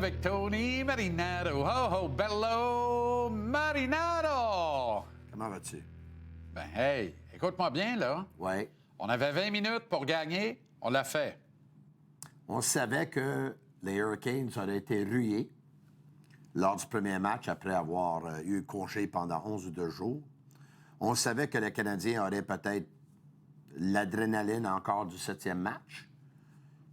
avec Tony Marinato. Ho, ho, bello Marinato! Comment vas-tu? Ben, hey, écoute-moi bien, là. Oui. On avait 20 minutes pour gagner, on l'a fait. On savait que les Hurricanes auraient été rués lors du premier match après avoir eu congé pendant 11 ou 12 jours. On savait que les Canadiens auraient peut-être l'adrénaline encore du 7e match.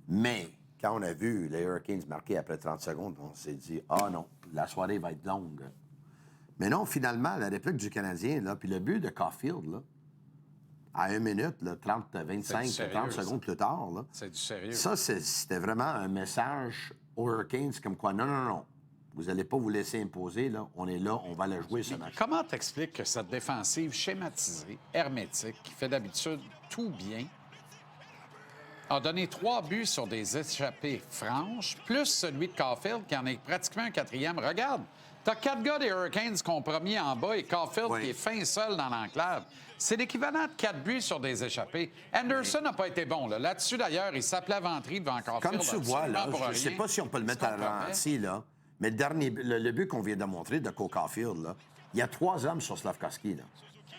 Mais quand on a vu les Hurricanes marquer après 30 secondes, on s'est dit « Ah non, la soirée va être longue. » Mais non, finalement, la République du Canadien, là, puis le but de Caulfield, là, à 1 minute, là, 25, sérieux, 30 secondes plus tard, là, c'est du sérieux. ça, c'était vraiment un message aux Hurricanes comme quoi, non, vous n'allez pas vous laisser imposer, là, on est là, on va le jouer ce match. Comment t'expliques que cette défensive schématisée, hermétique, qui fait d'habitude tout bien, a donné 3 buts sur des échappées franches, plus celui de Caulfield, qui en est pratiquement un 4e. Regarde, t'as 4 gars des Hurricanes compromis en bas et Caulfield qui est fin seul dans l'enclave. C'est l'équivalent de 4 buts sur des échappées. Anderson n'a pas été bon. Là-dessus, d'ailleurs, il s'appelait Ventry devant Caulfield. Comme tu vois, là, je ne sais pas si on peut le mettre à ralenti, là, mais le but qu'on vient de montrer de Cole Caulfield, là, il y a 3 hommes sur Slafkovský. Là.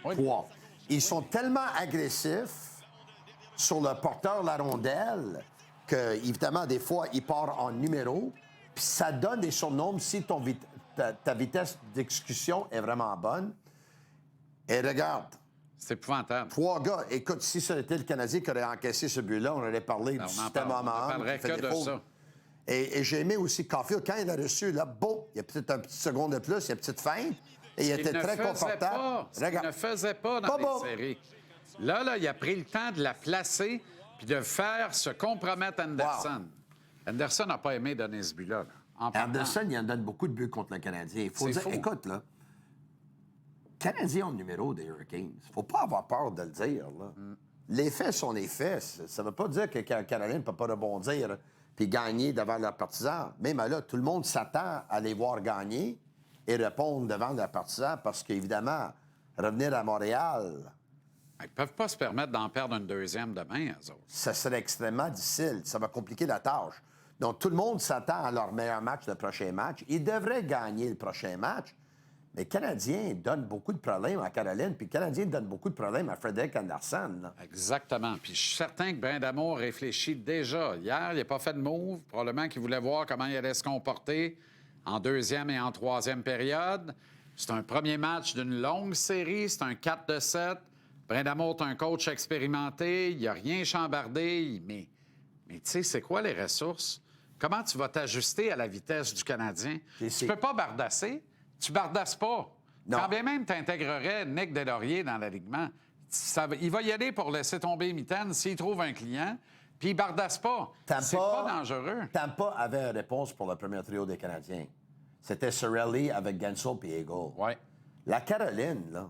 Oui. 3. Ils sont tellement agressifs sur le porteur de la rondelle que, évidemment, des fois, il part en numéro, puis ça donne des surnoms si ta vitesse d'exécution est vraiment bonne. Et regarde. C'est épouvantable. 3 gars. Écoute, si ce n'était le Canadien qui aurait encaissé ce but-là, on aurait parlé du système homme à homme. On parlerait que de ça. Et j'ai aimé aussi Caulfield, quand il a reçu, là, bon, il y a peut-être un petit seconde de plus, il y a une petite feinte, et il était très confortable. Il ne faisait pas dans les séries. Là, il a pris le temps de la placer puis de faire se compromettre Anderson. Wow. Anderson n'a pas aimé donner ce but-là. Anderson, il en donne beaucoup de buts contre le Canadien. Il faut dire, écoute, là, Canadiens ont le numéro des Hurricanes. Il ne faut pas avoir peur de le dire. Là. Les faits sont les faits. Ça ne veut pas dire que le Canadien ne peut pas rebondir puis gagner devant leurs partisans. Même là, tout le monde s'attend à les voir gagner et répondre devant leurs partisans parce qu'évidemment, revenir à Montréal... Ils ne peuvent pas se permettre d'en perdre une deuxième demain, eux autres. Ça serait extrêmement difficile. Ça va compliquer la tâche. Donc, tout le monde s'attend à leur meilleur match, le prochain match. Ils devraient gagner le prochain match. Mais les Canadiens donnent beaucoup de problèmes à Caroline, puis les Canadiens donnent beaucoup de problèmes à Frederik Andersen. Là. Exactement. Puis je suis certain que Brindamour réfléchit déjà. Hier, il n'a pas fait de move. Probablement qu'il voulait voir comment il allait se comporter en deuxième et en troisième période. C'est un premier match d'une longue série. C'est un 4-7. Brindamour est un coach expérimenté. Il n'a rien chambardé. Mais tu sais, c'est quoi les ressources? Comment tu vas t'ajuster à la vitesse du Canadien? Tu peux pas bardasser. Tu bardasses pas. Non. Quand bien même tu intégrerais Nick Deslauriers dans l'alignement, il va y aller pour laisser tomber Mitaine s'il trouve un client, puis il bardasse pas. C'est pas dangereux. Tampa avait une réponse pour le premier trio des Canadiens. C'était Cirelli avec Gensel et Eagle. Oui. La Caroline, là,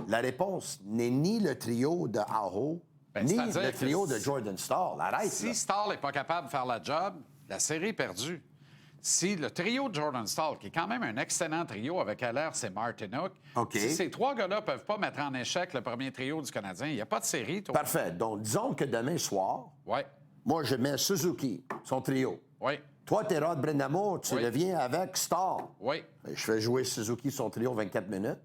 la réponse n'est ni le trio de Aho, ni le trio de Jordan Staal. Arrête, si Staal n'est pas capable de faire la job, la série est perdue. Si le trio de Jordan Staal, qui est quand même un excellent trio avec Allaire, c'est Martinook, si ces 3 gars-là ne peuvent pas mettre en échec le premier trio du Canadien, il n'y a pas de série. Toi. Parfait. Donc, disons que demain soir, moi, je mets Suzuki, son trio. Oui. Toi, t'es Rod Brindamour, tu reviens avec Staal. Oui. Je fais jouer Suzuki, son trio, 24 minutes.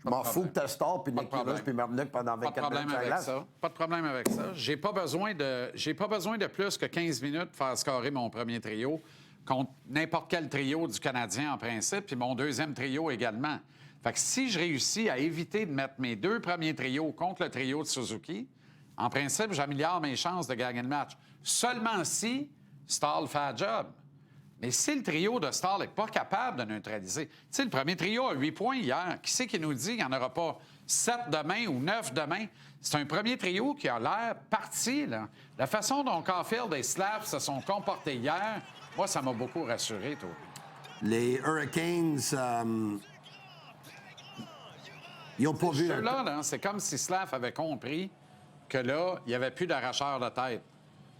Je m'en fous que t'as Staal, puis Nick Nurse, puis Martinook pendant 24 minutes. Pas de problème avec ça. J'ai pas besoin de plus que 15 minutes pour faire scorer mon premier trio contre n'importe quel trio du Canadien en principe, puis mon deuxième trio également. Fait que si je réussis à éviter de mettre mes 2 premiers trios contre le trio de Suzuki, en principe, j'améliore mes chances de gagner le match. Seulement si Staal fait la job. Mais si le trio de Staal n'est pas capable de neutraliser... Tu sais, le premier trio a 8 points hier. Qui c'est qui nous dit qu'il n'y en aura pas 7 demain ou 9 demain? C'est un premier trio qui a l'air parti, là. La façon dont Caulfield et Slav se sont comportés hier, moi, ça m'a beaucoup rassuré, toi. Les Hurricanes, ils n'ont pas vu... Là, c'est comme si Slav avait compris que là, il n'y avait plus d'arracheur de tête.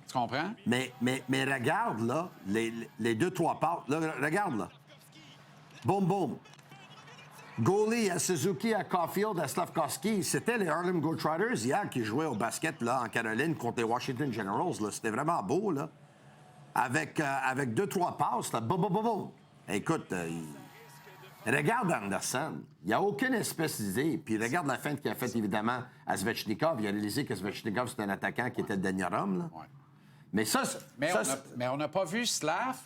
Tu comprends? Mais regarde, là, les 2-3 passes. Là, regarde, là. Boum, boum. Goalie à Suzuki, à Caulfield, à Slafkovský. C'était les Harlem Globetrotters hier qui jouaient au basket là, en Caroline contre les Washington Generals. Là. C'était vraiment beau, là. Avec 2-3 passes, là. Boum, boum, boum, boum. Écoute, regarde Anderson. Il n'y a aucune espèce d'idée. Puis regarde la feinte qu'il a faite, évidemment, à Svechnikov. Il a réalisé que Svechnikov, c'était un attaquant qui était le dernier homme. Là. Ouais. Mais ça, Mais on n'a pas vu Slav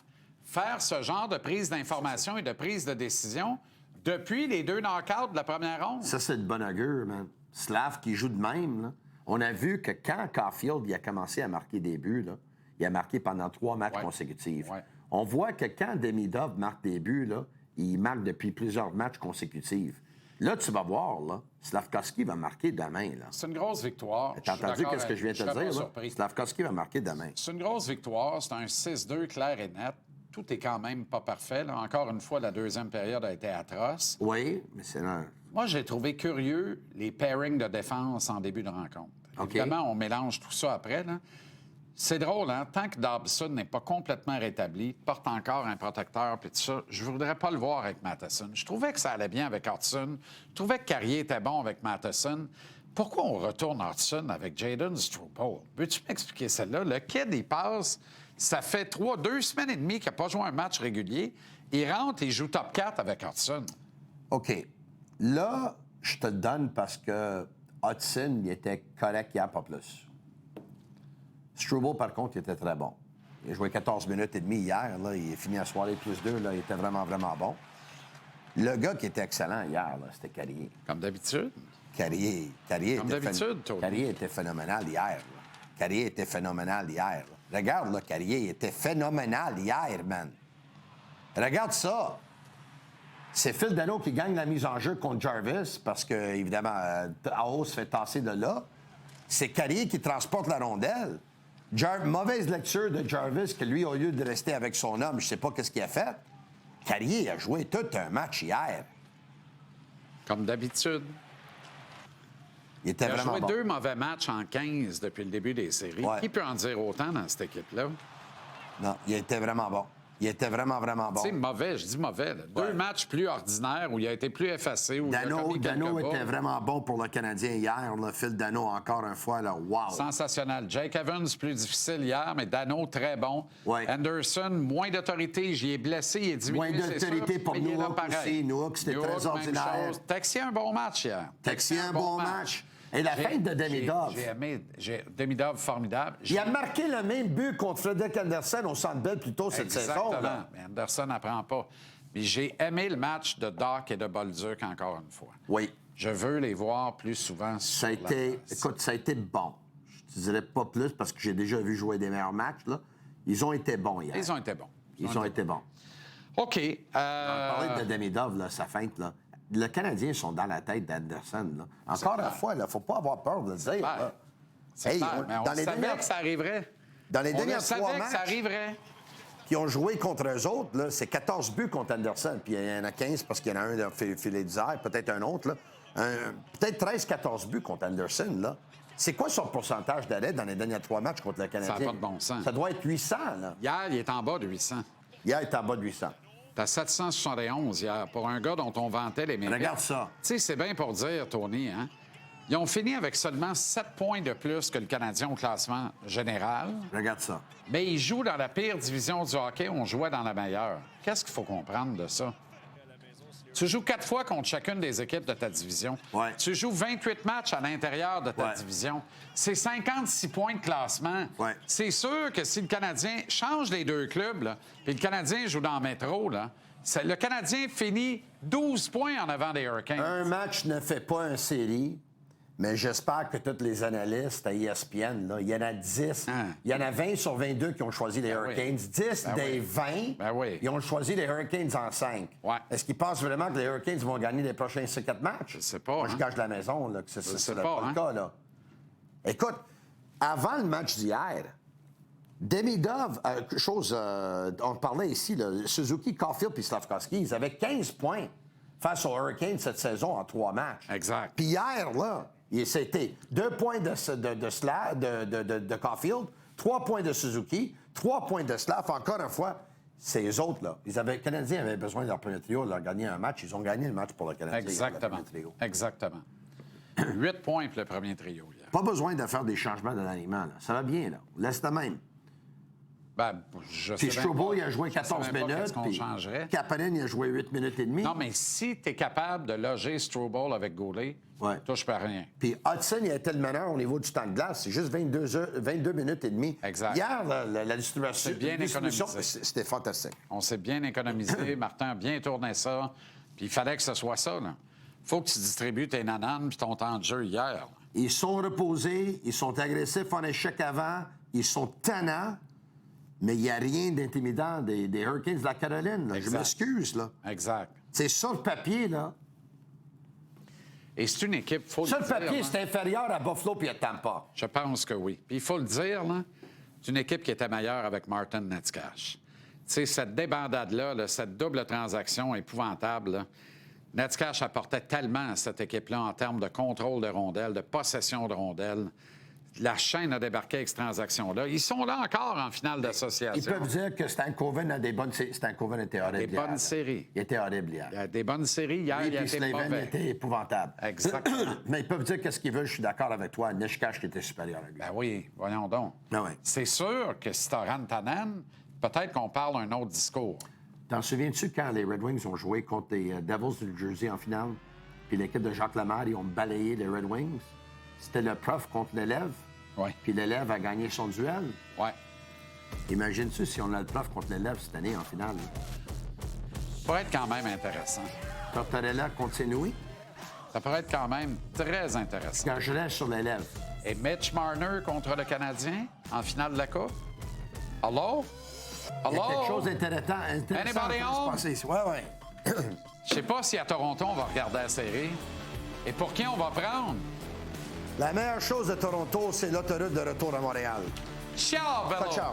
faire ce genre de prise d'information et de prise de décision depuis les 2 knockouts de la première ronde. ça, c'est de bon augure, man. Slav qui joue de même, là. On a vu que quand Caulfield il a commencé à marquer des buts, là, il a marqué pendant 3 matchs Ouais. consécutifs. Ouais. On voit que quand Demidov marque des buts, là, il marque depuis plusieurs matchs consécutifs. Là, tu vas voir, là, Slavkovski va marquer demain. Là. C'est une grosse victoire. T'as entendu ce que je viens de te dire? Là? Surpris. Slavkovski va marquer demain. C'est une grosse victoire. C'est un 6-2 clair et net. Tout est quand même pas parfait. Là. Encore une fois, la deuxième période a été atroce. Oui, mais c'est là. Moi, j'ai trouvé curieux les pairings de défense en début de rencontre. OK. Évidemment, on mélange tout ça après. Là. C'est drôle, hein? Tant que Dobson n'est pas complètement rétabli, porte encore un protecteur, puis tout ça, je voudrais pas le voir avec Matheson. Je trouvais que ça allait bien avec Hudson. Je trouvais que Carrier était bon avec Matheson. Pourquoi on retourne Hudson avec Jayden Struble? Veux-tu m'expliquer celle-là? Le kid, il passe, ça fait 2 semaines et demie qu'il n'a pas joué un match régulier. Il rentre et il joue top 4 avec Hudson. OK. Là, je te le donne parce que Hudson, il était correct hier, pas plus. Struble, par contre, il était très bon. Il a joué 14 minutes et demie hier. Là, il a fini la soirée plus 2. Là, il était vraiment, vraiment bon. Le gars qui était excellent hier, là, c'était Carrier. Comme d'habitude. Carrier Comme était d'habitude, Tony. Carrier était phénoménal hier. Là. Carrier était phénoménal hier. Là. Regarde, là, Carrier était phénoménal hier, man. Regarde ça. C'est Phil Danault qui gagne la mise en jeu contre Jarvis parce que, évidemment, Aho se fait tasser de là. C'est Carrier qui transporte la rondelle. Mauvaise lecture de Jarvis que lui, au lieu de rester avec son homme, je sais pas qu'est-ce qu'il a fait. Carrier a joué tout un match hier. Comme d'habitude. Il était Il a vraiment joué bon. 2 mauvais matchs en 15 depuis le début des séries. Ouais. Qui peut en dire autant dans cette équipe-là? Non, il était vraiment bon. Il était vraiment, vraiment bon. Tu sais, mauvais, je dis mauvais. Là. 2 matchs plus ordinaires où il a été plus effacé. Où il a commis quelques Dano était bas. vraiment bon pour le Canadien hier. Là. Phil Dano, encore une fois, là, wow! Sensationnel. Jake Evans, plus difficile hier, mais Dano, très bon. Ouais. Anderson, moins d'autorité. J'y ai blessé, il est diminué. Moins d'autorité c'est sûr, pour mais il est là Newhook pareil. aussi. Newhook, c'était très même ordinaire. chose. Texier, un bon match hier. Texier, un bon match. Et la feinte de Demidov. J'ai aimé. Demidov, formidable. Il a marqué le même but contre Frederick Anderson au Centre Bell plus tôt cette saison. Exactement. Là. Mais Anderson n'apprend pas. Mais j'ai aimé le match de Doc et de Bolduc encore une fois. Oui. Je veux les voir plus souvent Ça a sur la été, glace. écoute, ça a été bon. Je te dirais pas plus parce que j'ai déjà vu jouer des meilleurs matchs. Là. Ils ont été bons hier. Ils ont été bons. Ils ont été bons. OK. Parler de Demidov, là, sa feinte, là. Les Canadiens sont dans la tête d'Anderson. Là. Encore une fois, il ne faut pas avoir peur de le dire. Là. C'est Hey, clair, mais on dans les savait dernières- que ça arriverait. Dans les On dernières le savait 3 que ça matchs arriverait. qui ont joué contre eux autres, là, c'est 14 buts contre Anderson. Puis il y en a 15 parce qu'il y en a un dans le filet d'Isère, peut-être un autre. Là. Peut-être 13-14 buts contre Anderson. Là. C'est quoi son pourcentage d'arrêt dans les derniers 3 matchs contre le Canadien? Ça n'a pas de bon sens. Ça doit être 800. Là. Hier, il est en bas de 800. Hier, il est en bas de 800. T'as 771 hier pour un gars dont on vantait les mérites. Regarde ça. Tu sais, c'est bien pour dire, Tony, hein? Ils ont fini avec seulement 7 points de plus que le Canadien au classement général, Regarde ça. mais ils jouent dans la pire division du hockey, on jouait dans la meilleure. Qu'est-ce qu'il faut comprendre de ça? Tu joues 4 fois contre chacune des équipes de ta division. Ouais. Tu joues 28 matchs à l'intérieur de ta Ouais. division. C'est 56 points de classement. Ouais. C'est sûr que si le Canadien change les 2 clubs, là, puis le Canadien joue dans le métro, là, le Canadien finit 12 points en avant des Hurricanes. Un match ne fait pas une série, mais j'espère que tous les analystes à ESPN, là, il y en a 10. Hein. Il y en a 20 sur 22 qui ont choisi les oui. Hurricanes. 10 Ben des oui. 20, Ben oui. ils ont choisi les Hurricanes en 5. Ouais. Est-ce qu'ils pensent vraiment que les Hurricanes vont gagner les prochains 4 matchs? Je sais pas, Moi, je hein. cache la maison là, que c'est sais pas pas, le hein. cas. Là. Écoute, avant le match d'hier, Demidov, on parlait ici, là, Suzuki, Caulfield puis Slavkovski, ils avaient 15 points face aux Hurricanes cette saison en 3 matchs. Exact. Puis hier, là, c'était 2 points de Caulfield, 3 points de Suzuki, 3 points de Slav. Encore une fois, ces autres, là, les Canadiens avaient besoin de leur premier trio, de leur gagner un match. Ils ont gagné le match pour le Canadien. Exactement. Le premier trio. Exactement. 8 points pour le premier trio hier. Pas besoin de faire des changements de l'alignement. Là. Ça va bien, là. Laisse de même. Ben, je Puis sais Struble, même il a joué je sais 14 même pas minutes. qu'est-ce qu'on puis changerait. Kapanen, il a joué 8 minutes et demie. Non, mais si tu es capable de loger Struble avec Goulet, Ouais. touche pas à rien. Puis Hudson, il a été le meneur au niveau du temps de glace. C'est juste 22 minutes et demie. Exact. Hier, la distribution, C'est bien économisé. c'était fantastique. On s'est bien économisé. Martin a bien tourné ça. Puis il fallait que ce soit ça. Il faut que tu distribues tes nananes puis ton temps de jeu hier. Là. Ils sont reposés, ils sont agressifs en échec avant, ils sont tannants, mais il n'y a rien d'intimidant des Hurricanes de la Caroline. Là. Je Exact. m'excuse, là. Exact. C'est sur le papier, là. Et c'est une équipe, faut Sur le le dire. papier, là. c'est inférieur à Buffalo puis à Tampa. Je pense que oui. Puis il faut le dire, là, c'est une équipe qui était meilleure avec Martin Netcash. Tu sais, cette débandade-là, là, cette double transaction épouvantable, là, Netcash apportait tellement à cette équipe-là en termes de contrôle de rondelles, de possession de rondelles. La chaîne a débarqué avec cette transaction-là. Ils sont là encore en finale d'association. Ils peuvent dire que Stankoven a des bonnes... Stankoven était horrible Des hier. bonnes séries. Il était horrible hier. Il y a des bonnes séries. Hier, Lui il a puis été Slavin mauvais. était épouvantable. Exactement. Mais ils peuvent dire qu'est-ce qu'ils veulent, je suis d'accord avec toi. Nishkash était supérieur à lui. Ben oui, voyons donc. Ah ouais. C'est sûr que si tu as Rantanen, peut-être qu'on parle un autre discours. T'en souviens-tu quand les Red Wings ont joué contre les Devils du New Jersey en finale? Puis l'équipe de Jacques Lemaire, ils ont balayé les Red Wings. C'était le prof contre l'élève. Oui. Puis l'élève a gagné son duel. Oui. Imagine-tu si on a le prof contre l'élève cette année en finale? Ça pourrait être quand même intéressant. Tortorella continue. Ça pourrait être quand même très intéressant. Quand je reste sur l'élève. Et Mitch Marner contre le Canadien en finale de la Coupe? Allô? Il y a Allô? quelque chose d'intéressant Anybody en train de se home? passer ici. Ouais, ouais. Je sais pas si à Toronto, on va regarder la série. Et pour qui on va prendre? La meilleure chose de Toronto, c'est l'autoroute de retour à Montréal. Ciao, Bello! Ciao.